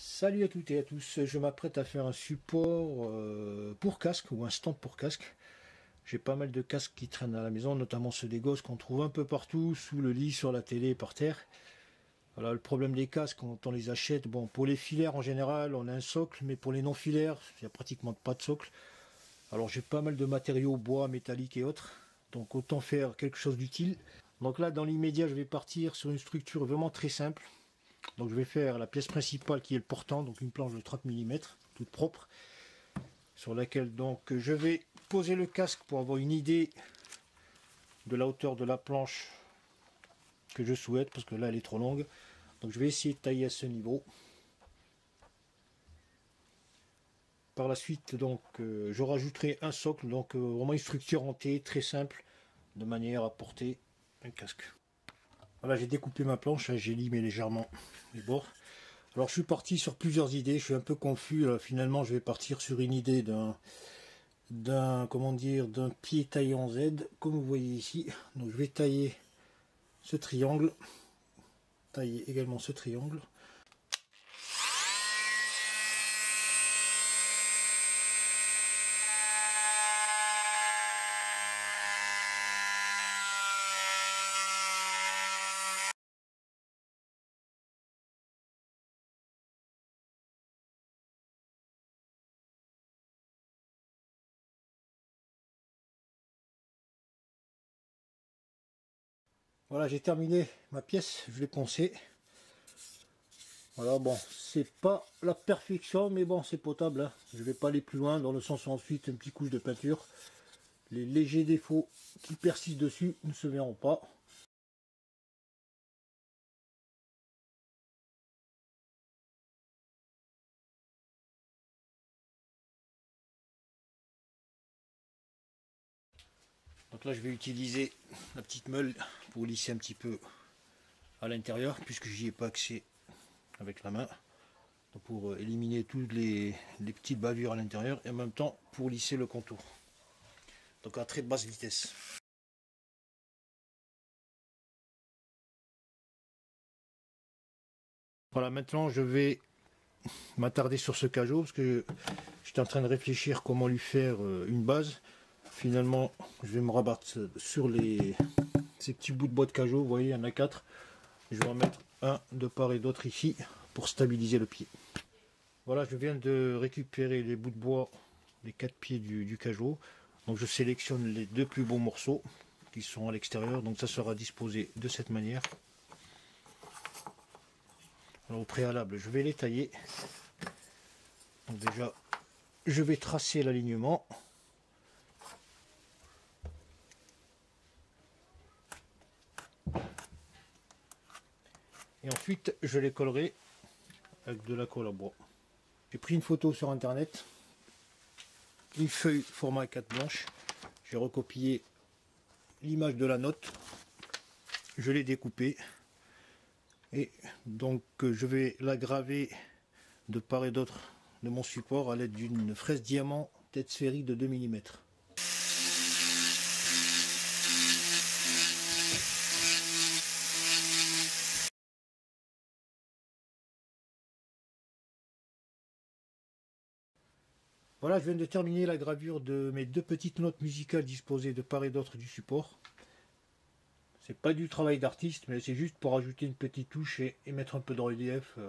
Salut à toutes et à tous, je m'apprête à faire un support pour casque ou un stand pour casque. J'ai pas mal de casques qui traînent à la maison, notamment ceux des gosses qu'on trouve un peu partout, sous le lit, sur la télé, par terre. Voilà, le problème des casques quand on les achète, bon, pour les filaires en général on a un socle, mais pour les non filaires il n'y a pratiquement pas de socle. Alors j'ai pas mal de matériaux, bois, métallique et autres, donc autant faire quelque chose d'utile. Donc là dans l'immédiat je vais partir sur une structure vraiment très simple. Donc je vais faire la pièce principale qui est le portant, donc une planche de 30 mm, toute propre, sur laquelle donc je vais poser le casque pour avoir une idée de la hauteur de la planche que je souhaite, parce que là elle est trop longue. Donc je vais essayer de tailler à ce niveau. Par la suite donc je rajouterai un socle, donc vraiment une structure en T très simple, de manière à porter un casque. Voilà, j'ai découpé ma planche, j'ai limé légèrement les bords. Alors je suis parti sur plusieurs idées, je suis un peu confus. Finalement je vais partir sur une idée d'un pied taillé en Z, comme vous voyez ici. Donc je vais tailler ce triangle, tailler également ce triangle. Voilà, j'ai terminé ma pièce, je l'ai poncée. Voilà, bon, c'est pas la perfection, mais bon, c'est potable, hein. Je vais pas aller plus loin, dans le sens où ensuite une petite couche de peinture. Les légers défauts qui persistent dessus ne se verront pas. Donc là, je vais utiliser la petite meule pour lisser un petit peu à l'intérieur, puisque j'y ai pas accès avec la main. Donc pour éliminer toutes les petites bavures à l'intérieur, et en même temps pour lisser le contour. Donc à très basse vitesse. Voilà, maintenant je vais m'attarder sur ce cageot, parce que j'étais en train de réfléchir comment lui faire une base. Finalement, je vais me rabattre sur ces petits bouts de bois de cageot. Vous voyez, il y en a 4. Je vais en mettre un de part et d'autre ici pour stabiliser le pied. Voilà, je viens de récupérer les bouts de bois, les 4 pieds du cageot. Donc je sélectionne les 2 plus beaux morceaux qui sont à l'extérieur. Donc ça sera disposé de cette manière. Alors au préalable, je vais les tailler. Donc déjà, je vais tracer l'alignement. Et ensuite, je les collerai avec de la colle à bois. J'ai pris une photo sur internet, une feuille format 4 blanche. J'ai recopié l'image de la note. Je l'ai découpée. Et donc je vais la graver de part et d'autre de mon support à l'aide d'une fraise diamant tête sphérique de 2 mm. Voilà, je viens de terminer la gravure de mes 2 petites notes musicales disposées de part et d'autre du support. C'est pas du travail d'artiste, mais c'est juste pour ajouter une petite touche et mettre un peu de relief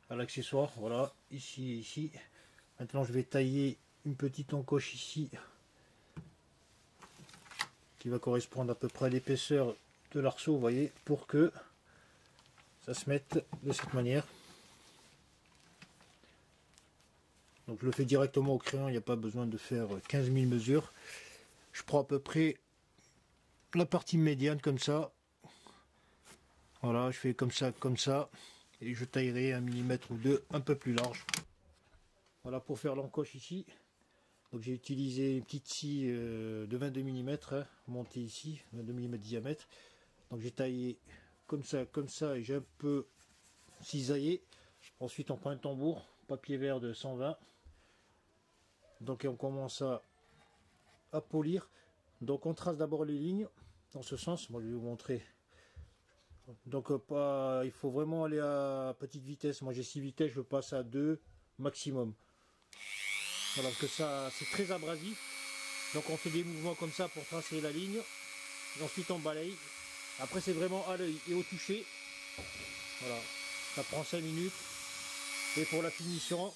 à l'accessoire. Voilà, ici et ici. Maintenant, je vais tailler une petite encoche ici qui va correspondre à peu près à l'épaisseur de l'arceau, vous voyez, pour que ça se mette de cette manière. Donc je le fais directement au crayon, il n'y a pas besoin de faire 15 000 mesures. Je prends à peu près la partie médiane comme ça. Voilà, je fais comme ça, et je taillerai 1 mm ou 2 un peu plus large. Voilà pour faire l'encoche ici. Donc j'ai utilisé une petite scie de 22 mm, hein, montée ici, 22 mm de diamètre. Donc j'ai taillé comme ça, et j'ai un peu cisaillé. Ensuite on prend un tambour, papier vert de 120. Donc on commence à polir. Donc on trace d'abord les lignes dans ce sens. Moi je vais vous montrer Donc il faut vraiment aller à petite vitesse. Moi j'ai 6 vitesses, je passe à 2 maximum. Voilà, parce que ça c'est très abrasif. Donc on fait des mouvements comme ça pour tracer la ligne. Et ensuite on balaye. Après c'est vraiment à l'œil et au toucher. Voilà, ça prend 5 minutes. Et pour la finition,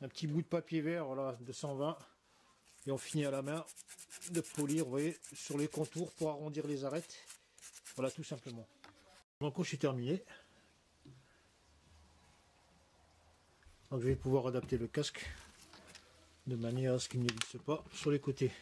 un petit bout de papier vert, voilà, de 120. Et on finit à la main de polir, vous voyez, sur les contours pour arrondir les arêtes. Voilà, tout simplement. Donc c'est terminé. Donc je vais pouvoir adapter le casque de manière à ce qu'il ne glisse pas sur les côtés.